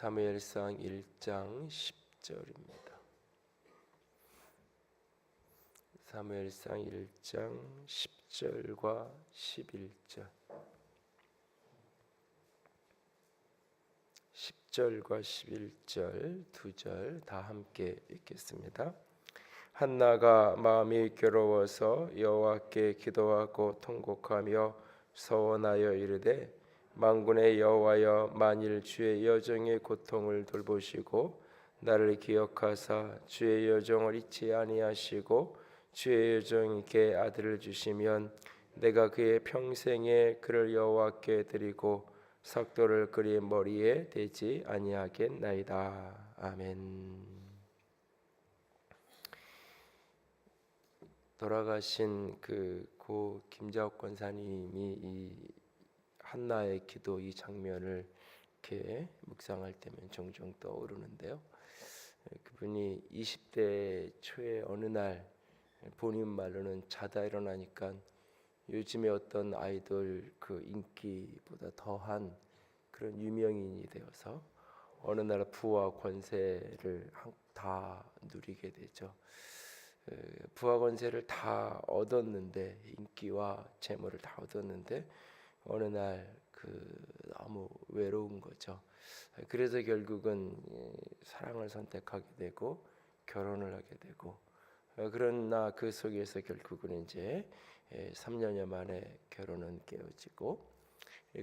사무엘상 1장 10절입니다. 사무엘상 1장 10절과 11절 10절과 11절 두 절 다 함께 읽겠습니다. 한나가 마음이 괴로워서 여호와께 기도하고 통곡하며 서원하여 이르되 만군의 여호와여, 만일 주의 여종의 고통을 돌보시고 나를 기억하사 주의 여종을 잊지 아니하시고 주의 여종에게 아들을 주시면 내가 그의 평생에 그를 여호와께 드리고 삭도를 그의 머리에 대지 아니하겠나이다. 아멘. 돌아가신 고 김자옥 권사님이 이 한나의 기도 이 장면을 이렇게 묵상할 때면 종종 떠오르는데요. 그분이 20대 초에 어느 날 본인 말로는 자다 일어나니까 요즘에 어떤 아이돌 인기보다 더한 그런 유명인이 되어서 어느 날 부와 권세를 다 누리게 되죠. 부와 권세를 다 얻었는데, 인기와 재물을 다 얻었는데 어느 날 너무 외로운 거죠. 그래서 결국은 사랑을 선택하게 되고 결혼을 하게 되고, 그러나 그 속에서 결국은 이제 3년여 만에 결혼은 깨어지고,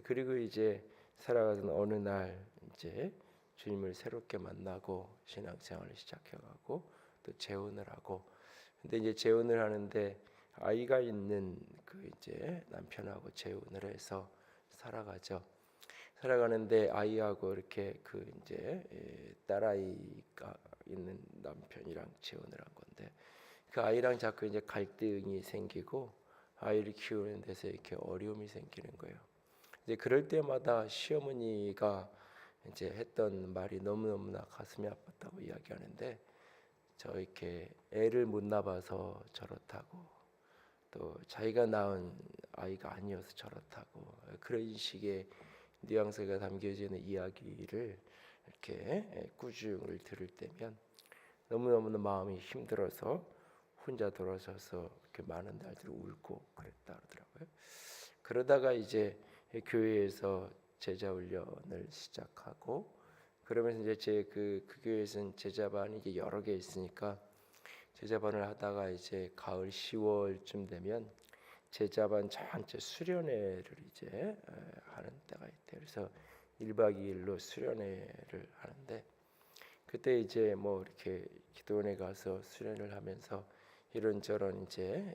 그리고 이제 살아가던 어느 날 이제 주님을 새롭게 만나고 신앙생활을 시작해가고 또 재혼을 하고, 근데 이제 재혼을 하는데 아이가 있는 이제 남편하고 재혼을 해서 살아가는데 아이하고 이렇게 이제 딸아이가 있는 남편이랑 재혼을 한 건데, 그 아이랑 자꾸 이제 갈등이 생기고 아이를 키우는 데서 이렇게 어려움이 생기는 거예요. 이제 그럴 때마다 시어머니가 이제 했던 말이 너무너무나 가슴이 아팠다고 이야기하는데, 저 이렇게 애를 못 낳아서 저렇다고, 또 자기가 낳은 아이가 아니어서 저렇다고, 그런 식의 뉘앙스가 담겨지는 이야기를 이렇게 꾸중을 들을 때면 너무너무 마음이 힘들어서 혼자 돌아서서 이렇게 많은 날들 울고 그랬다 그러더라고요. 그러다가 이제 교회에서 제자 훈련을 시작하고, 그러면서 이제 그 교회에서는 제자반이 이제 여러 개 있으니까 제자반을 하다가 이제 가을 10월쯤 되면 제자반 전체 수련회를 이제 하는 때가 있대요. 그래서 1박 2일로 수련회를 하는데, 그때 이제 뭐 이렇게 기도원에 가서 수련을 하면서 이런저런 이제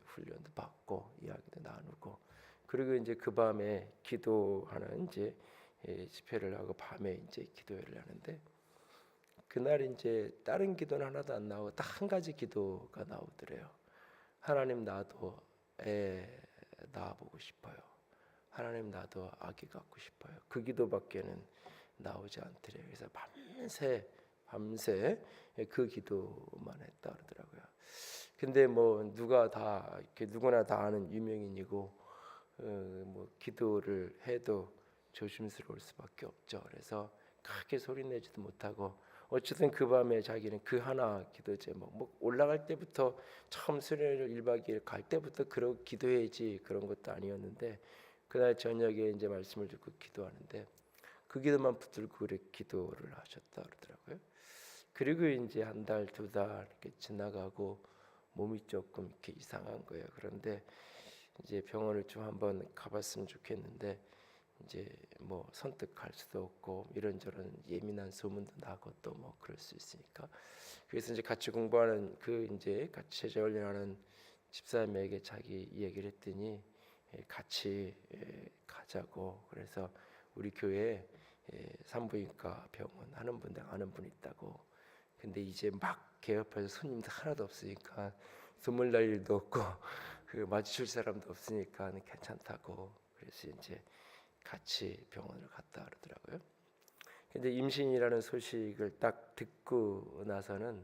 훈련도 받고 이야기도 나누고, 그리고 이제 그 밤에 기도하는 이제 집회를 하고 밤에 이제 기도회를 하는데, 그날 이제 다른 기도는 하나도 안 나오고 딱 한 가지 기도가 나오더래요. 하나님, 나도 애 낳아보고 싶어요. 하나님, 나도 아기 갖고 싶어요. 그 기도밖에는 나오지 않더래요. 그래서 밤새 그 기도만 했다 그러더라고요. 근데 뭐 누구나 다 아는 유명인이고, 뭐 기도를 해도 조심스러울 수밖에 없죠. 그래서 크게 소리 내지도 못하고, 어쨌든 그 밤에 자기는 그 하나 기도 제목, 올라갈 때부터 처음 수련회를 1박 2일 갈 때부터 그러고 기도해야지 그런 것도 아니었는데, 그날 저녁에 이제 말씀을 듣고 기도하는데 그 기도만 붙들고 그렇게 기도를 하셨다 그러더라고요. 그리고 이제 한 달, 두 달 이렇게 지나가고 몸이 조금 이렇게 이상한 거예요. 그런데 이제 병원을 좀 한번 가봤으면 좋겠는데, 이제 뭐 선뜻 갈 수도 없고 이런저런 예민한 소문도 나고 또 뭐 그럴 수 있으니까, 그래서 이제 같이 공부하는 이제 같이 제자 훈련하는 집사님에게 자기 얘기를 했더니 같이 가자고. 그래서 우리 교회에 산부인과 병원 하는 분들 아는 분 있다고. 근데 이제 막 개업해서 손님도 하나도 없으니까, 선물 날 일도 없고 마주칠 사람도 없으니까 괜찮다고. 그래서 이제 같이 병원을 갔다 그러더라고요. 근데 임신이라는 소식을 딱 듣고 나서는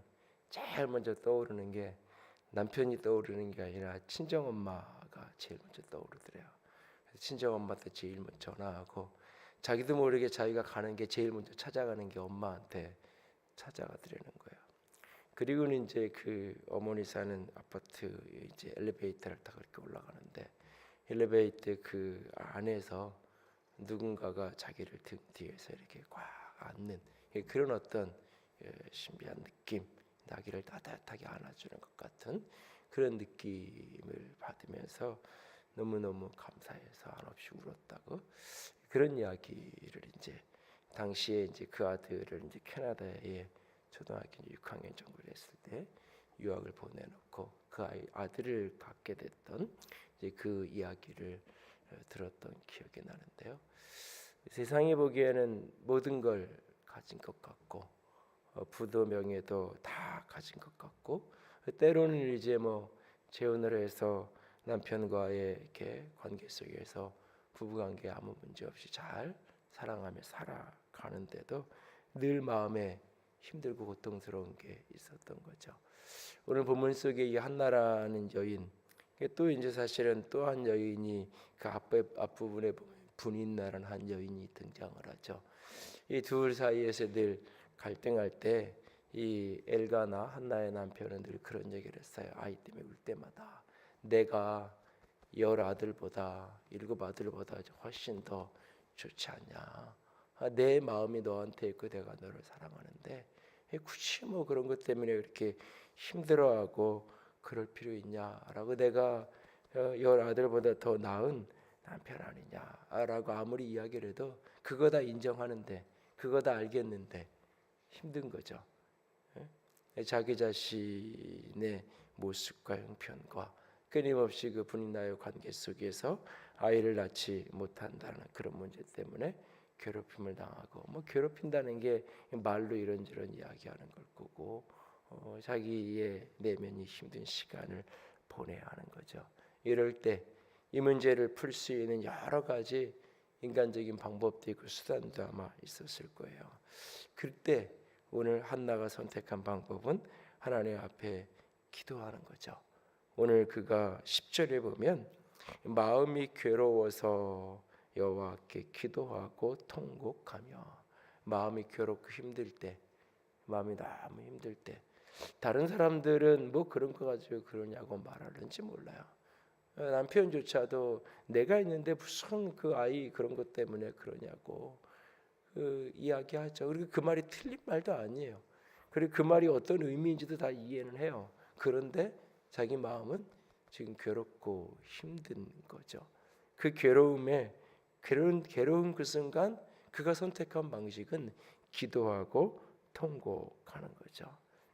제일 먼저 떠오르는 게 남편이 떠오르는 게 아니라 친정엄마가 제일 먼저 떠오르더래요. 친정엄마한테 제일 먼저 전화하고, 자기도 모르게 자기가 가는 게 제일 먼저 찾아가는 게 엄마한테 찾아가 드리는 거예요. 그리고는 이제 그 어머니 사는 아파트 이제 엘리베이터를 타고 이렇게 올라가는데 엘리베이터 그 안에서 누군가가 자기를 등 뒤에서 이렇게 꽉 안는 그런 어떤 신비한 느낌, 나귀를 따뜻하게 안아주는 것 같은 그런 느낌을 받으면서 너무너무 감사해서 한없이 울었다고 그런 이야기를 이제 당시에 이제 그 아들을 이제 캐나다에 초등학교 6학년 정도를 했을 때 유학을 보내놓고 그 아들을 갖게 됐던 이제 그 이야기를 들었던 기억이 나는데요. 세상에 보기에는 모든 걸 가진 것 같고 부도 명예도 다 가진 것 같고 때로는 이제 뭐 재혼을 해서 남편과의 이렇게 관계 속에서 부부관계 아무 문제 없이 잘 사랑하며 살아가는데도 늘 마음에 힘들고 고통스러운 게 있었던 거죠. 오늘 본문 속에 이 한나라는 여인 또 이제 사실은 또 한 여인이 그 앞부분에 보면 분인나라는 한 여인이 등장을 하죠. 이 둘 사이에서 늘 갈등할 때 이 엘가나 한나의 남편은 늘 그런 얘기를 했어요. 아이 때문에 울 때마다 내가 10아들보다 7아들보다 훨씬 더 좋지 않냐. 내 마음이 너한테 있고 내가 너를 사랑하는데 굳이 뭐 그런 것 때문에 이렇게 힘들어하고 그럴 필요 있냐라고 내가 10아들보다 더 나은 남편 아니냐라고 아무리 이야기를 해도 그거 다 인정하는데 그거 다 알겠는데 힘든 거죠. 자기 자신의 모습과 형편과 끊임없이 그 분인나의 관계 속에서 아이를 낳지 못한다는 그런 문제 때문에 괴롭힘을 당하고 뭐 괴롭힌다는 게 말로 이런저런 이야기하는 걸 거고 자기의 내면이 힘든 시간을 보내야 하는 거죠. 이럴 때 이 문제를 풀 수 있는 여러 가지 인간적인 방법도 있고 수단도 아마 있었을 거예요. 그때 오늘 한나가 선택한 방법은 하나님 앞에 기도하는 거죠. 오늘 그가 10절에 보면 마음이 괴로워서 여호와께 기도하고 통곡하며 마음이 괴롭고 힘들 때 마음이 너무 힘들 때 다른 사람들은 뭐 그런 거 가지고 그러냐고 말하는지 몰라요. 남편조차도 내가 있는데 무슨 그 아이 그런 것 때문에 그러냐고 그 이야기하죠. 그리고 그 말이 틀린 말도 아니에요. 그리고 그 말이 어떤 의미인지도 다 이해는 해요. 그런데 자기 마음은 지금 괴롭고 힘든 거죠. 그 괴로운 그 순간 그가 선택한 방식은 기도하고 통곡하는 거죠.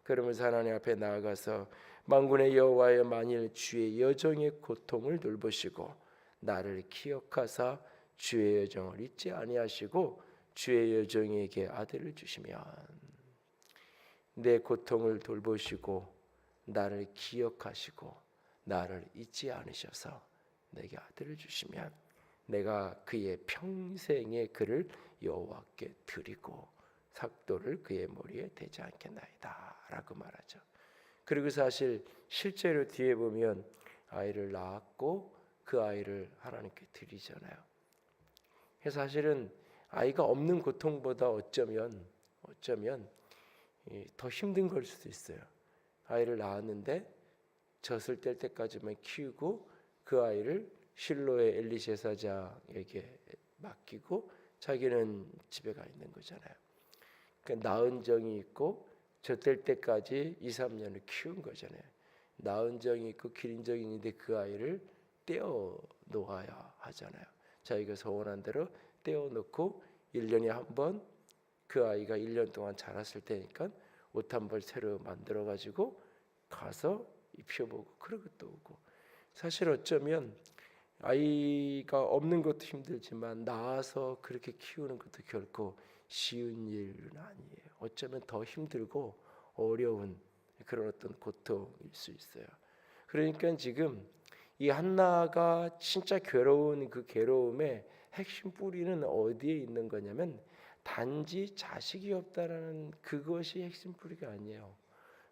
그러면서 하나님 앞에 나아가서 만군의 여호와여 만일 주의 여정의 고통을 돌보시고 나를 기억하사 주의 여정을 잊지 아니하시고 주의 여정에게 아들을 주시면 내 고통을 돌보시고 나를 기억하시고 나를 잊지 않으셔서 내게 아들을 주시면 내가 그의 평생의 그를 여호와께 드리고 삭도를 그의 머리에 대지 않겠나이다 라고 말하죠. 그리고 사실 실제로 뒤에 보면 아이를 낳았고 그 아이를 하나님께 드리잖아요. 그래서 사실은 아이가 없는 고통보다 어쩌면 더 힘든 걸 수도 있어요. 아이를 낳았는데 젖을 뗄 때까지만 키우고 그 아이를 실로의 엘리 제사장에게 맡기고 자기는 집에 가 있는 거잖아요. 그러니까 낳은 정이 있고 젖뗄 때까지 2, 3년을 키운 거잖아요. 낳은 정이 있고 기른 정이 있는데 그 아이를 떼어 놓아야 하잖아요. 자기가 소원한 대로 떼어 놓고 1년에 한 번 그 아이가 1년 동안 자랐을 때니까 옷 한 벌 새로 만들어 가지고 가서 입혀보고 그러고 또 오고. 사실 어쩌면 아이가 없는 것도 힘들지만 낳아서 그렇게 키우는 것도 결코 쉬운 일은 아니에요. 어쩌면 더 힘들고 어려운 그런 어떤 고통일 수 있어요. 그러니까 지금 이 한나가 진짜 괴로운 그 괴로움의 핵심 뿌리는 어디에 있는 거냐면 단지 자식이 없다라는 그것이 핵심 뿌리가 아니에요.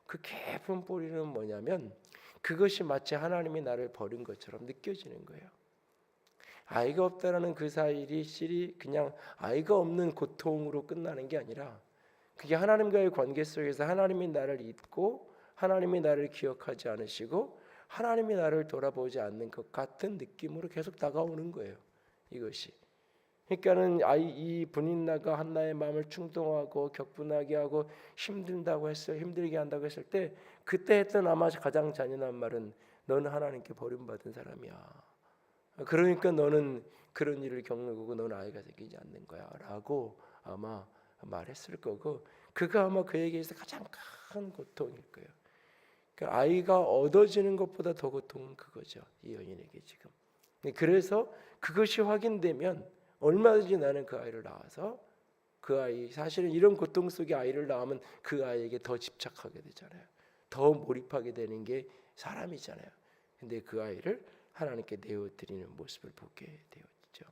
그 깊은 뿌리는 뭐냐면 그것이 마치 하나님이 나를 버린 것처럼 느껴지는 거예요. 아이가 없다라는 그 사실이 그냥 아이가 없는 고통으로 끝나는 게 아니라 그게 하나님과의 관계 속에서 하나님이 나를 잊고 하나님이 나를 기억하지 않으시고 하나님이 나를 돌아보지 않는 것 같은 느낌으로 계속 다가오는 거예요. 이것이. 그러니까는 이 분인나가 한나의 마음을 충동하고 격분하게 하고 힘들게 한다고 했을 때 그때 했던 아마 가장 잔인한 말은 너는 하나님께 버림받은 사람이야. 그러니까 너는 그런 일을 겪는 거고 너는 아이가 생기지 않는 거야라고 아마 말했을 거고 그가 아마 그에게 있어 가장 큰 고통일 거예요. 그러니까 아이가 얻어지는 것보다 더 고통은 그거죠. 이 여인에게 지금. 그래서 그것이 확인되면 얼마든지 나는 그 아이를 낳아서 그 아이 사실은 이런 고통 속에 아이를 낳으면 그 아이에게 더 집착하게 되잖아요. 더 몰입하게 되는 게 사람이잖아요. 근데 그 아이를 하나님께 내어드리는 모습을 보게 되었죠.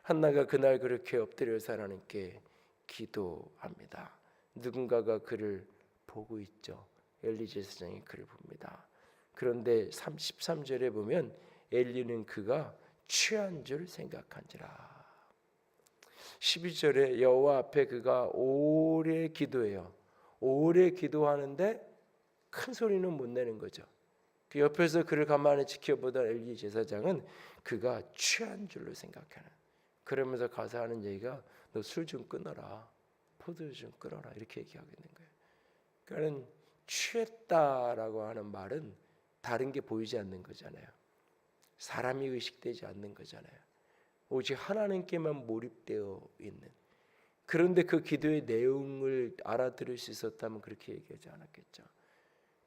한나가 그날 그렇게 엎드려서 하나님께 기도합니다. 누군가가 그를 보고 있죠. 엘리 제사장이 그를 봅니다. 그런데 13절에 보면 엘리는 그가 취한 줄 생각한지라. 12절에 여호와 앞에 그가 오래 기도해요. 오래 기도하는데 큰 소리는 못 내는 거죠. 그 옆에서 그를 가만히 지켜보던 엘리 제사장은 그가 취한 줄로 생각하는. 그러면서 가서 하는 얘기가 너 술 좀 끊어라, 포도주 좀 끊어라 이렇게 얘기하고 있는 거예요. 그러니까 취했다라고 하는 말은 다른 게 보이지 않는 거잖아요. 사람이 의식되지 않는 거잖아요. 오직 하나님께만 몰입되어 있는. 그런데 그 기도의 내용을 알아들을 수 있었다면 그렇게 얘기하지 않았겠죠.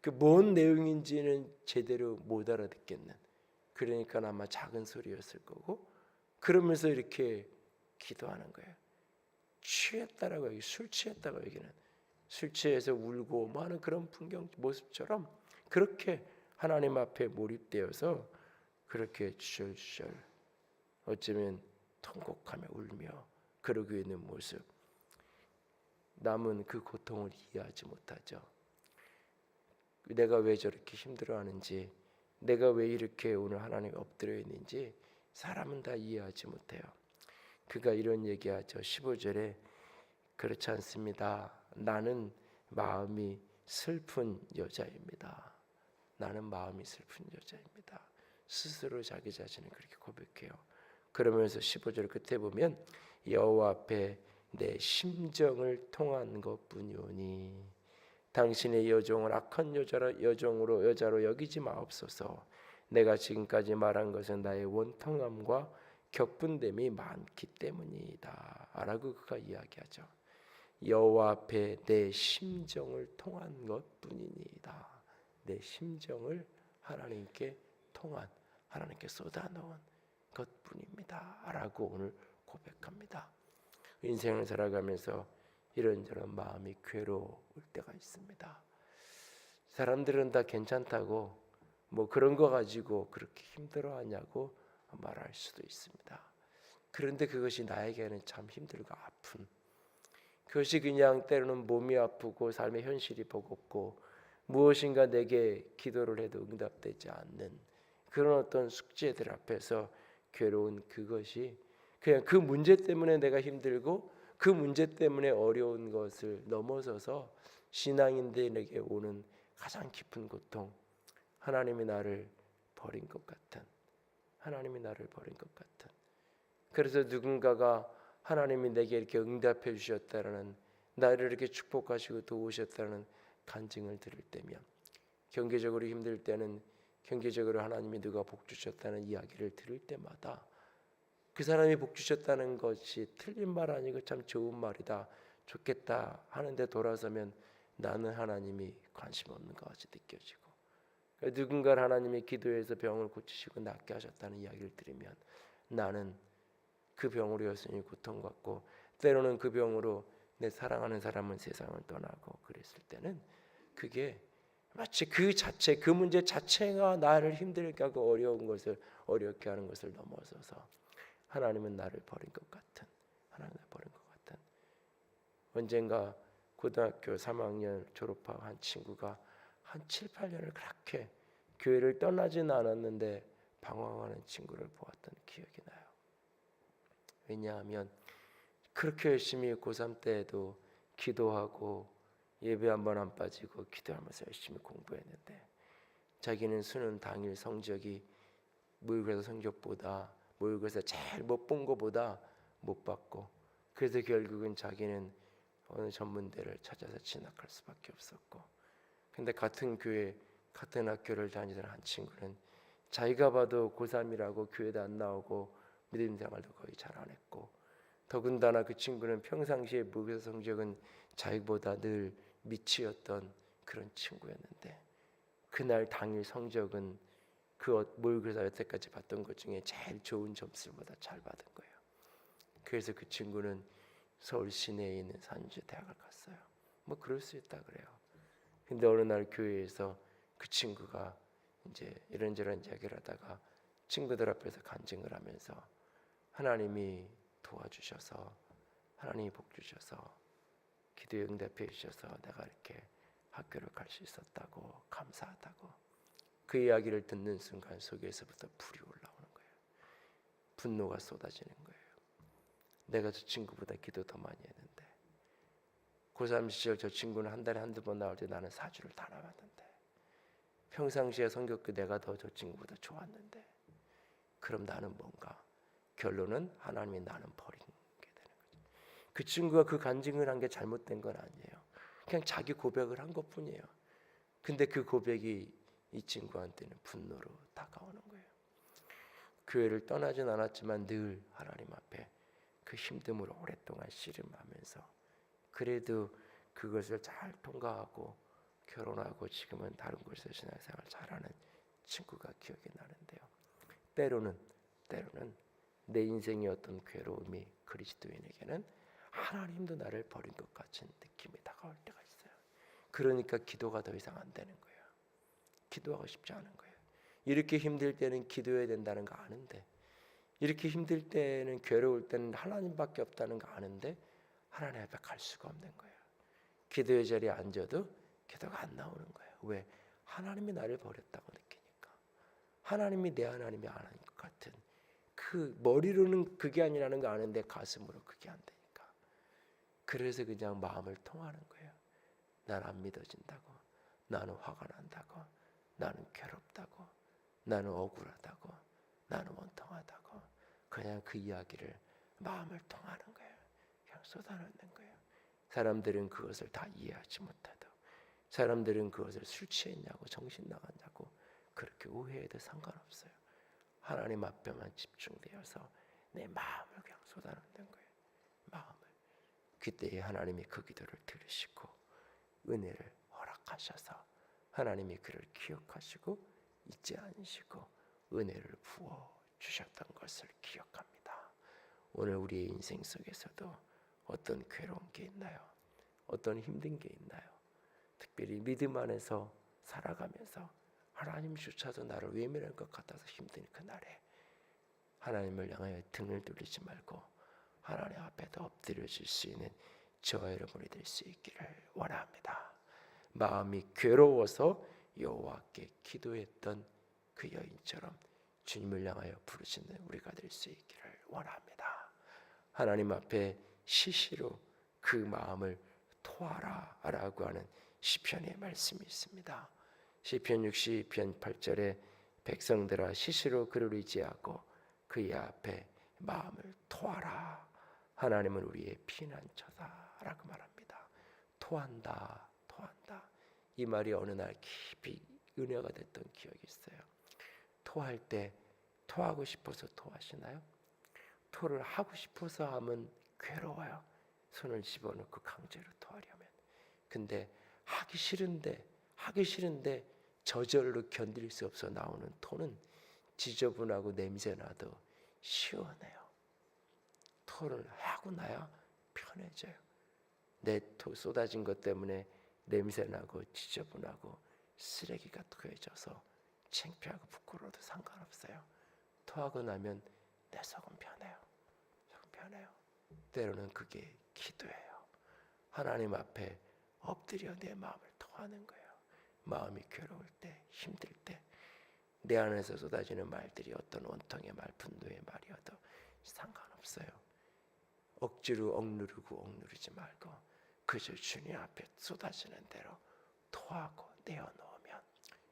그 뭔 내용인지는 제대로 못 알아듣겠는. 그러니까 아마 작은 소리였을 거고 그러면서 이렇게 기도하는 거예요. 취했다라고 얘기, 술 취했다고 얘기는 술 취해서 울고 뭐 하는 그런 풍경 모습처럼 그렇게 하나님 앞에 몰입되어서 그렇게 주절주절 어쩌면 통곡하며 울며 그러고 있는 모습. 남은 그 고통을 이해하지 못하죠. 내가 왜 저렇게 힘들어하는지, 내가 왜 이렇게 오늘 하나님에 엎드려 있는지 사람은 다 이해하지 못해요. 그가 이런 얘기하죠. 15절에 그렇지 않습니다. 나는 마음이 슬픈 여자입니다. 나는 마음이 슬픈 여자입니다. 스스로 자기 자신을 그렇게 고백해요. 그러면서 15절 끝에 보면 여호와 앞에 내 심정을 통한 것뿐이오니 당신의 여종을 악한 여자로 여기지 마옵소서. 내가 지금까지 말한 것은 나의 원통함과 격분됨이 많기 때문이다 라고 그가 이야기하죠. 여호와 앞에 내 심정을 통한 것뿐이니이다. 내 심정을 하나님께 통한, 하나님께 쏟아놓은 것뿐입니다 라고 오늘 고백합니다. 인생을 살아가면서 이런저런 마음이 괴로울 때가 있습니다. 사람들은 다 괜찮다고 뭐 그런 거 가지고 그렇게 힘들어하냐고 말할 수도 있습니다. 그런데 그것이 나에게는 참 힘들고 아픈, 그것이 그냥 때로는 몸이 아프고 삶의 현실이 버겁고 무엇인가 내게 기도를 해도 응답되지 않는 그런 어떤 숙제들 앞에서 괴로운 그것이 그냥 그 문제 때문에 내가 힘들고 그 문제 때문에 어려운 것을 넘어서서 신앙인들에게 오는 가장 깊은 고통, 하나님이 나를 버린 것 같은, 하나님이 나를 버린 것 같은. 그래서 누군가가 하나님이 내게 이렇게 응답해 주셨다라는, 나를 이렇게 축복하시고 도우셨다는 간증을 들을 때면, 경제적으로 힘들 때는 경제적으로 하나님이 누가 복 주셨다는 이야기를 들을 때마다 그 사람이 복 주셨다는 것이 틀린 말 아니고 참 좋은 말이다, 좋겠다 하는데 돌아서면 나는 하나님이 관심 없는 것 같이 느껴지고, 누군가 하나님이 기도해서 병을 고치시고 낫게 하셨다는 이야기를 들으면 나는 그 병으로 여전히 고통받고 때로는 그 병으로 내 사랑하는 사람은 세상을 떠나고 그랬을 때는 그게 마치 그 자체, 그 문제 자체가 나를 힘들게 하고 어려운 것을 어렵게 하는 것을 넘어서서 하나님은 나를 버린 것 같은, 하나님을 버린 것 같은. 언젠가 고등학교 3학년 졸업한 한 친구가 한 7, 8년을 그렇게 교회를 떠나지는 않았는데 방황하는 친구를 보았던 기억이 나요. 왜냐하면 그렇게 열심히 고3 때에도 기도하고 예배 한 번 안 빠지고 기도하면서 열심히 공부했는데 자기는 수능 당일 성적이 모의고사 성적보다 모의고사 제일 못 본 거보다 못 받고, 그래서 결국은 자기는 어느 전문대를 찾아서 진학할 수밖에 없었고, 근데 같은 교회 같은 학교를 다니던 한 친구는 자기가 봐도 고3이라고 교회도 안 나오고 믿음 생활도 거의 잘 안 했고, 더군다나 그 친구는 평상시에 모의고사 성적은 자기보다 늘 밑이었던 그런 친구였는데 그날 당일 성적은 그 모의고사 여태까지 봤던 것 중에 제일 좋은 점수보다 잘 받은 거예요. 그래서 그 친구는 서울 시내에 있는 산주 대학을 갔어요. 뭐 그럴 수 있다 그래요. 근데 어느 날 교회에서 그 친구가 이제 이런저런 이야기를 하다가 친구들 앞에서 간증을 하면서 하나님이 도와주셔서, 하나님이 복 주셔서, 기도에 응답해 주셔서 내가 이렇게 학교를 갈 수 있었다고, 감사하다고, 그 이야기를 듣는 순간 속에서부터 불이 올라오는 거예요. 분노가 쏟아지는 거예요. 내가 저 친구보다 기도 더 많이 했는데, 고3 시절 저 친구는 한 달에 한두 번 나올 때 나는 4주를 다 나왔는데, 평상시에 성격도 내가 더 저 친구보다 좋았는데, 그럼 나는 뭔가? 결론은 하나님이 나는 버린 게 되는 거죠. 그 친구가 그 간증을 한 게 잘못된 건 아니에요. 그냥 자기 고백을 한 것뿐이에요. 근데 그 고백이 이 친구한테는 분노로 다가오는 거예요. 교회를 떠나진 않았지만 늘 하나님 앞에 그 힘듦을 오랫동안 씨름하면서 그래도 그것을 잘 통과하고 결혼하고 지금은 다른 곳에서 신앙생활 잘하는 친구가 기억이 나는데요. 때로는 내 인생의 어떤 괴로움이 그리스도인에게는 하나님도 나를 버린 것 같은 느낌이 다가올 때가 있어요. 그러니까 기도가 더 이상 안 되는 거예요. 기도하고 싶지 않은 거예요. 이렇게 힘들 때는 기도해야 된다는 거 아는데, 이렇게 힘들 때는, 괴로울 때는 하나님밖에 없다는 거 아는데 하나님 앞에 갈 수가 없는 거예요. 기도의 자리에 앉아도 기도가 안 나오는 거예요. 왜? 하나님이 나를 버렸다고 느끼니까. 하나님이 내 하나님이 아닌 것 같은, 그 머리로는 그게 아니라는 거 아는데 가슴으로 그게 안 되니까. 그래서 그냥 마음을 통하는 거예요. 난 안 믿어진다고, 나는 화가 난다고, 나는 괴롭다고, 나는 억울하다고, 나는 원통하다고, 그냥 그 이야기를 마음을 통하는 거예요. 그냥 쏟아놓는 거예요. 사람들은 그것을 다 이해하지 못해도, 사람들은 그것을 술 취했냐고 정신 나갔냐고 그렇게 오해해도 상관없어요. 하나님 앞에만 집중되어서 내 마음을 그냥 쏟아놓는 거예요. 마음을. 그때에 하나님이 그 기도를 들으시고 은혜를 허락하셔서 하나님이 그를 기억하시고 잊지 않으시고 은혜를 부어 주셨던 것을 기억합니다. 오늘 우리의 인생 속에서도 어떤 괴로운 게 있나요? 어떤 힘든 게 있나요? 특별히 믿음 안에서 살아가면서 하나님조차도 나를 외면할 것 같아서 힘든 그날에 하나님을 향하여 등을 돌리지 말고 하나님 앞에도 엎드려질 수 있는 저와 여러분이 될 수 있기를 원합니다. 마음이 괴로워서 여호와께 기도했던 그 여인처럼 주님을 향하여 부르시는 우리가 될 수 있기를 원합니다. 하나님 앞에 시시로 그 마음을 토하라 라고 하는 시편의 말씀이 있습니다. 시편 60편 8절에 백성들아 시시로 그를 의지하고 그의 앞에 마음을 토하라. 하나님은 우리의 피난처다라고 말합니다. 토한다. 이 말이 어느 날 깊이 은혜가 됐던 기억이 있어요. 토할 때 토하고 싶어서 토하시나요? 토를 하고 싶어서 하면 괴로워요. 손을 집어넣고 강제로 토하려면. 근데 하기 싫은데 저절로 견딜 수 없어 나오는 토는 지저분하고 냄새나도 시원해요. 토를 하고 나야 편해져요. 내 토 쏟아진 것 때문에 냄새나고 지저분하고 쓰레기가 토해져서 창피하고 부끄러워도 상관없어요. 토하고 나면 내 속은 편해요. 때로는 그게 기도예요. 하나님 앞에 엎드려 내 마음을 토하는 거예요. 마음이 괴로울 때, 힘들 때, 내 안에서 쏟아지는 말들이 어떤 원통의 말, 분노의 말이어도 상관없어요. 억지로 억누르지 말고 그저 주님 앞에 쏟아지는 대로 토하고 내어놓으면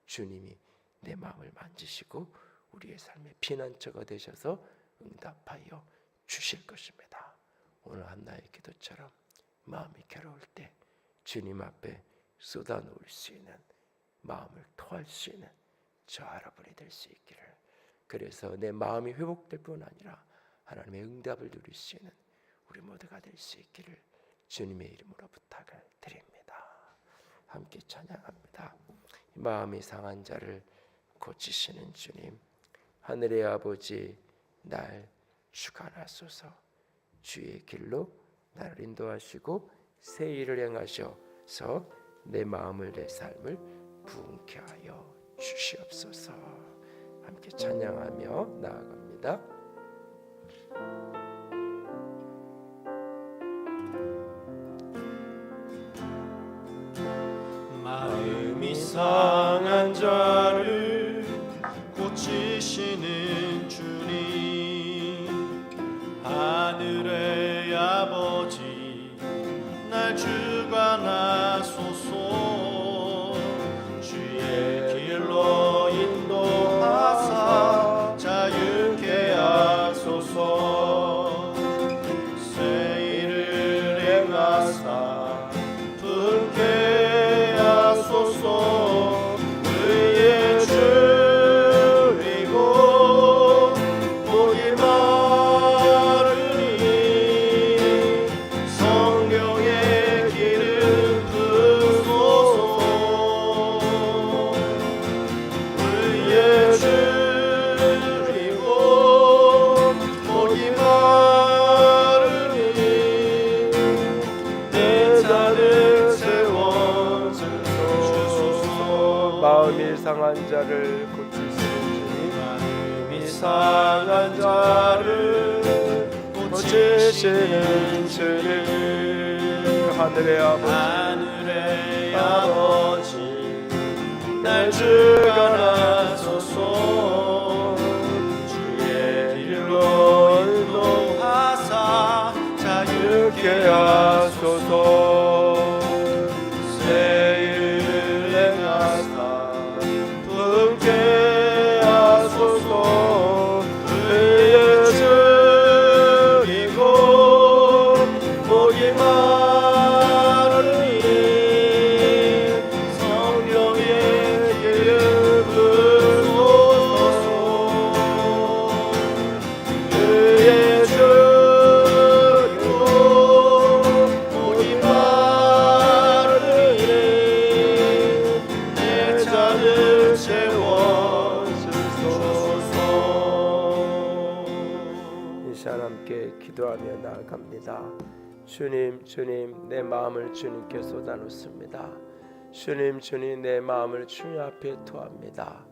주님이 내 마음을 만지시고 우리의 삶의 피난처가 되셔서 응답하여 주실 것입니다. 오늘 한나의 기도처럼 마음이 괴로울 때 주님 앞에 쏟아놓을 수 있는, 마음을 토할 수 있는 저 여러분이 될 수 있기를, 그래서 내 마음이 회복될 뿐 아니라 하나님의 응답을 누릴 수 있는 우리 모두가 될 수 있기를 주님의 이름으로 부탁을 드립니다. 함께 찬양합니다. 마음이 상한 자를 고치시는 주님, 하늘의 아버지, 날 주관하소서. 주의 길로 나를 인도하시고 새 일을 행하셔서 내 마음을, 내 삶을 부흥케 하여 주시옵소서. 함께 찬양하며 나아갑니다. 마음이 상한 자를 고치시는 주님, 하늘의 아버지, 날 주관하소서. 주의 길로 인도하사 자유케 하소서. 새 일을 행하사 부흥케 하소서. 의의 줄이고 목이 마르니 성경의 기름 부으소서. 의의 줄이고 목이 마르니 내 잔을 채워주소서. 마음이 상한 자를 고치시는 주님, 마음이 상한 자를 고치시는 주님, 하늘의 아버지, 하늘의 아버지, 날 주관하소서. 주의 길로 인도하사 자유케 하소서. 새 일을 행하사 부흥케 하소서. 의의 줄이고 목이 마르니 성령의 기름 부으소서. 의의 줄이고 목이 마르니 내 잔을 채워주소서. 이 시간 함께 기도하며 나아갑니다. 주님, 내 마음을 주님께 쏟아놓습니다. 주님, 내 마음을 주님 앞에 토합니다.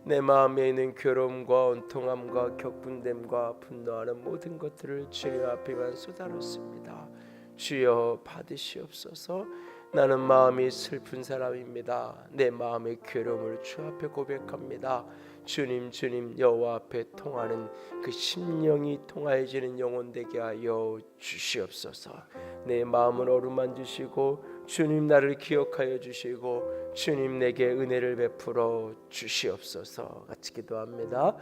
내 마음에 있는 괴로움과 온통함과 격분됨과 분노하는 모든 것들을 주님 앞에만 쏟아놓습니다. 주여 받으시옵소서. 나는 마음이 슬픈 사람입니다. 내 마음의 괴로움을 주 앞에 고백합니다. 주님, 여호와 앞에 통하는 그 심령이 통하여지는 영혼 되게 하여 주시옵소서. 내 마음을 어루만지시고 주님 나를 기억하여 주시고 주님 내게 은혜를 베풀어 주시옵소서. 같이 기도합니다.